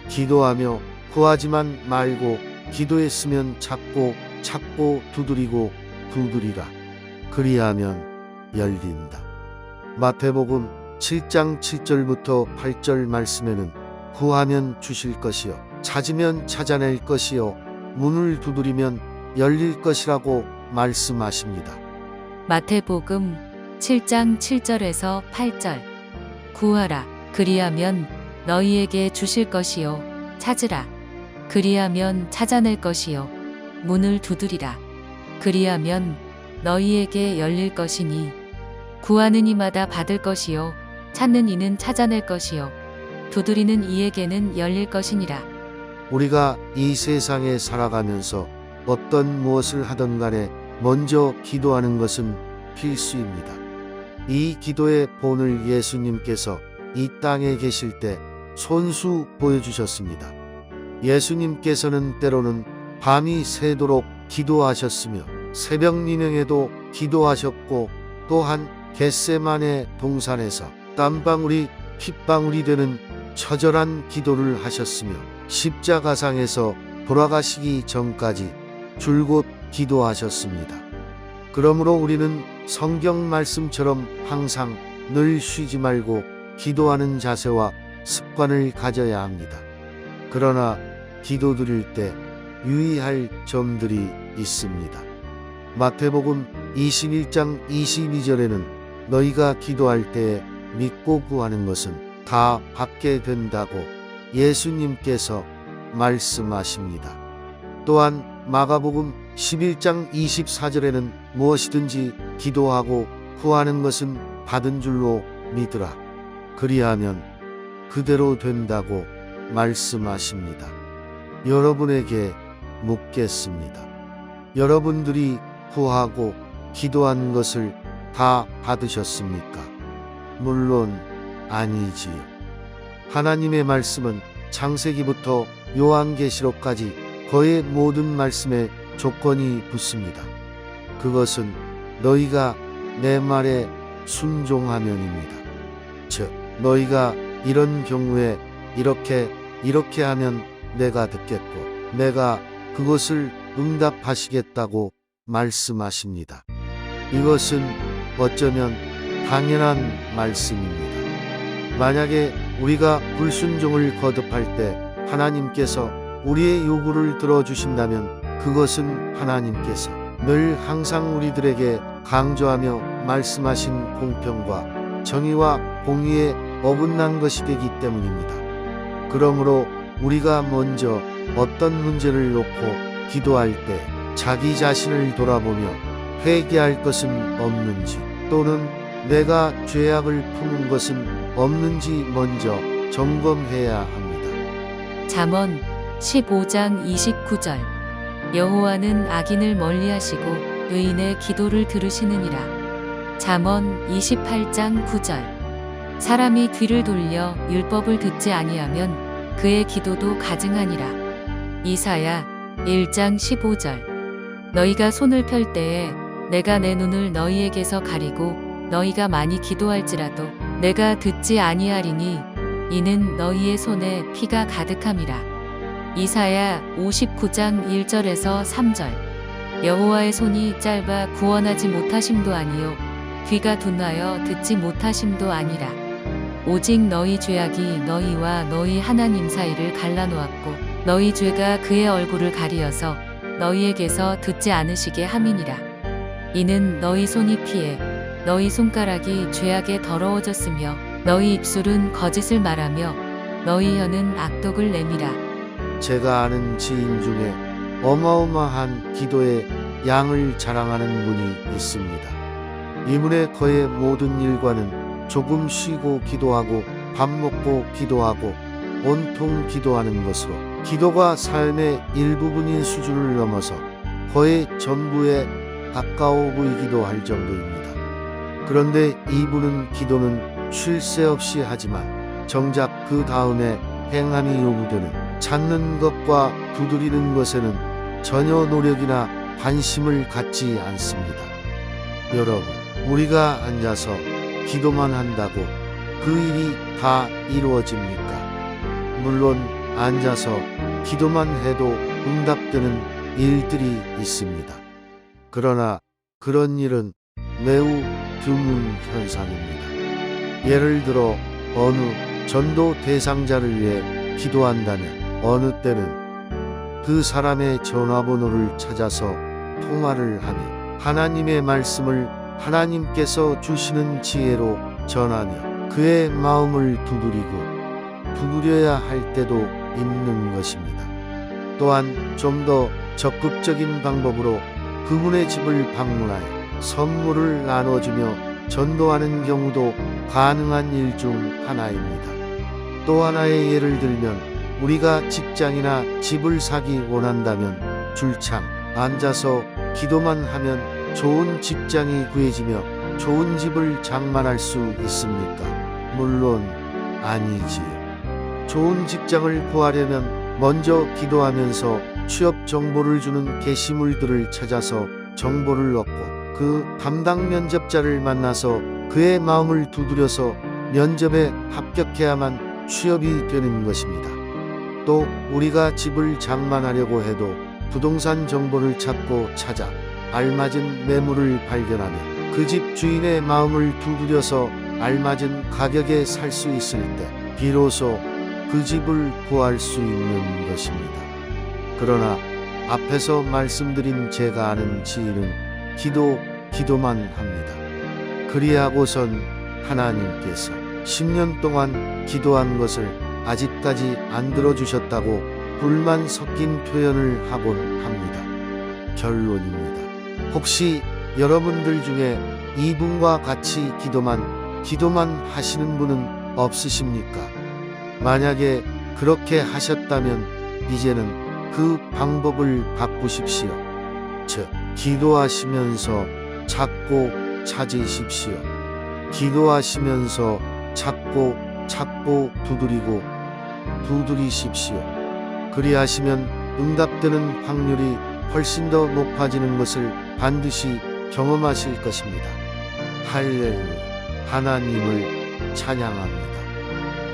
기도하며 구하지만 말고 기도했으면 찾고 찾고 두드리고 두드리라. 그리하면 열린다. 마태복음 7장 7절부터 8절 말씀에는 구하면 주실 것이요 찾으면 찾아낼 것이요 문을 두드리면 열릴 것이라고 말씀하십니다. 마태복음 7장 7절에서 8절. 구하라. 그리하면 너희에게 주실 것이요 찾으라. 그리하면 찾아낼 것이요 문을 두드리라. 그리하면 너희에게 열릴 것이니 구하는 이마다 받을 것이요 찾는 이는 찾아낼 것이요 두드리는 이에게는 열릴 것이니라. 우리가 이 세상에 살아가면서 어떤 무엇을 하든 간에 먼저 기도하는 것은 필수입니다. 이 기도의 본을 예수님께서 이 땅에 계실 때 손수 보여주셨습니다. 예수님께서는 때로는 밤이 새도록 기도하셨으며 새벽 미명에도 기도하셨고 또한 겟세마네 동산에서 땀방울이 핏방울이 되는 처절한 기도를 하셨으며 십자가상에서 돌아가시기 전까지 줄곧 기도하셨습니다. 그러므로 우리는 성경 말씀처럼 항상 늘 쉬지 말고 기도하는 자세와 습관을 가져야 합니다. 그러나 기도드릴 때 유의할 점들이 있습니다. 마태복음 21장 22절에는 너희가 기도할 때에 믿고 구하는 것은 다 받게 된다고 예수님께서 말씀하십니다. 또한 마가복음 11장 24절에는 무엇이든지 기도하고 구하는 것은 받은 줄로 믿으라. 그리하면 그대로 된다고 말씀하십니다. 여러분에게 묻겠습니다. 여러분들이 구하고 기도한 것을 다 받으셨습니까? 물론 아니지요. 하나님의 말씀은 창세기부터 요한계시록까지 거의 모든 말씀에 조건이 붙습니다. 그것은 너희가 내 말에 순종하면입니다. 즉 너희가 이런 경우에 이렇게 하면 내가 듣겠고 내가 그것을 응답하시겠다고 말씀하십니다. 이것은 어쩌면 당연한 말씀입니다. 만약에 우리가 불순종을 거듭할 때 하나님께서 우리의 요구를 들어주신다면 그것은 하나님께서 늘 항상 우리들에게 강조하며 말씀하신 공평과 정의와 공의에 어긋난 것이 되기 때문입니다. 그러므로 우리가 먼저 어떤 문제를 놓고 기도할 때 자기 자신을 돌아보며 회개할 것은 없는지 또는 내가 죄악을 품은 것은 없는지 먼저 점검해야 합니다. 잠언 15장 29절. 여호와는 악인을 멀리하시고 의인의 기도를 들으시느니라. 잠언 28장 9절. 사람이 귀를 돌려 율법을 듣지 아니하면 그의 기도도 가증하니라. 이사야 1장 15절. 너희가 손을 펼 때에 내가 내 눈을 너희에게서 가리고 너희가 많이 기도할지라도 내가 듣지 아니하리니 이는 너희의 손에 피가 가득함이라. 이사야 59장 1절에서 3절. 여호와의 손이 짧아 구원하지 못하심도 아니요 귀가 둔하여 듣지 못하심도 아니라. 오직 너희 죄악이 너희와 너희 하나님 사이를 갈라놓았고 너희 죄가 그의 얼굴을 가리어서 너희에게서 듣지 않으시게 함이니라. 이는 너희 손이 피해 너희 손가락이 죄악에 더러워졌으며 너희 입술은 거짓을 말하며 너희 혀는 악독을 내밀어. 제가 아는 지인 중에 어마어마한 기도의 양을 자랑하는 분이 있습니다. 이분의 거의 모든 일과는 조금 쉬고 기도하고 밥 먹고 기도하고 온통 기도하는 것으로 기도가 삶의 일부분인 수준을 넘어서 거의 전부에 가까워 보이기도 할 정도입니다. 그런데 이분은 기도는 쉴 새 없이 하지만 정작 그 다음에 행함이 요구되는 찾는 것과 두드리는 것에는 전혀 노력이나 관심을 갖지 않습니다. 여러분, 우리가 앉아서 기도만 한다고 그 일이 다 이루어집니까? 물론 앉아서 기도만 해도 응답되는 일들이 있습니다. 그러나 그런 일은 매우 드문 현상입니다. 예를 들어 어느 전도 대상자를 위해 기도한다면 어느 때는 그 사람의 전화번호를 찾아서 통화를 하며 하나님의 말씀을 하나님께서 주시는 지혜로 전하며 그의 마음을 두드려야 할 때도 있는 것입니다. 또한 좀 더 적극적인 방법으로 그분의 집을 방문하여 선물을 나눠주며 전도하는 경우도 가능한 일 중 하나입니다. 또 하나의 예를 들면 우리가 직장이나 집을 사기 원한다면 줄창 앉아서 기도만 하면 좋은 직장이 구해지며 좋은 집을 장만할 수 있습니까? 물론 아니지요. 좋은 직장을 구하려면 먼저 기도하면서 취업 정보를 주는 게시물들을 찾아서 정보를 얻고 그 담당 면접자를 만나서 그의 마음을 두드려서 면접에 합격해야만 취업이 되는 것입니다. 또 우리가 집을 장만하려고 해도 부동산 정보를 찾아 알맞은 매물을 발견하며 그 집 주인의 마음을 두드려서 알맞은 가격에 살 수 있을 때 비로소 그 집을 구할 수 있는 것입니다. 그러나 앞에서 말씀드린 제가 아는 지인은 기도만 합니다. 그리하고선 하나님께서 10년 동안 기도한 것을 아직까지 안 들어주셨다고 불만 섞인 표현을 하곤 합니다. 결론입니다. 혹시 여러분들 중에 이분과 같이 기도만 하시는 분은 없으십니까? 만약에 그렇게 하셨다면 이제는 그 방법을 바꾸십시오. 즉, 기도하시면서 찾고 찾으십시오. 기도하시면서 찾고 두드리십시오. 그리하시면 응답되는 확률이 훨씬 더 높아지는 것을 반드시 경험하실 것입니다. 할렐루야. 하나님을 찬양합니다.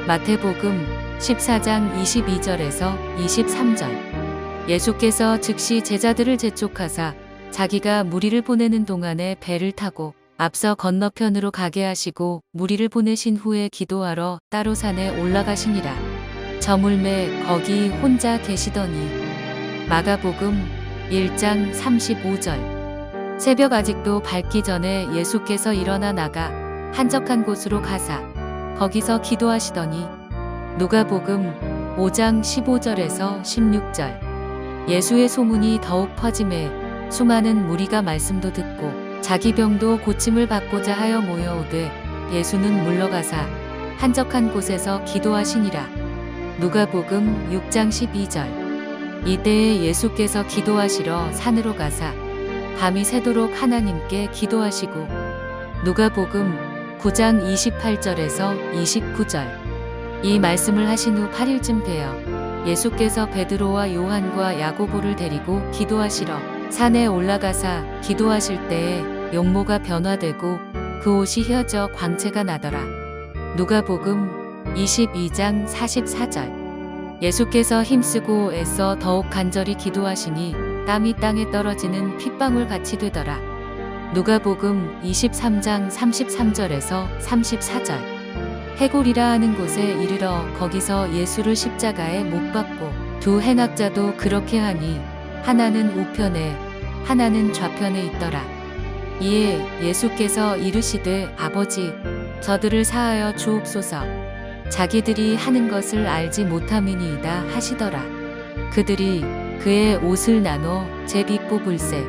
마태복음 14장 22절에서 23절. 예수께서 즉시 제자들을 재촉하사 자기가 무리를 보내는 동안에 배를 타고 앞서 건너편으로 가게 하시고 무리를 보내신 후에 기도하러 따로 산에 올라가시니라. 저물매 거기 혼자 계시더니. 마가복음 1장 35절. 새벽 아직도 밝기 전에 예수께서 일어나 나가 한적한 곳으로 가사 거기서 기도하시더니. 누가복음 5장 15절에서 16절. 예수의 소문이 더욱 퍼짐에 수많은 무리가 말씀도 듣고 자기 병도 고침을 받고자 하여 모여오되 예수는 물러가사 한적한 곳에서 기도하시니라. 누가복음 6장 12절. 이때에 예수께서 기도하시러 산으로 가사 밤이 새도록 하나님께 기도하시고. 누가복음 9장 28절에서 29절. 이 말씀을 하신 후 8일쯤 되어 예수께서 베드로와 요한과 야고보를 데리고 기도하시러 산에 올라가사 기도하실 때에 용모가 변화되고 그 옷이 휘어져 광채가 나더라. 누가복음 22장 44절. 예수께서 힘쓰고 애써 더욱 간절히 기도하시니 땀이 땅에 떨어지는 핏방울 같이 되더라. 누가복음 23장 33절에서 34절. 해골이라 하는 곳에 이르러 거기서 예수를 십자가에 못 박고 두 행악자도 그렇게 하니 하나는 우편에 하나는 좌편에 있더라. 이에 예수께서 이르시되 아버지 저들을 사하여 주옵소서. 자기들이 하는 것을 알지 못함이니이다 하시더라. 그들이 그의 옷을 나눠 제비 뽑을세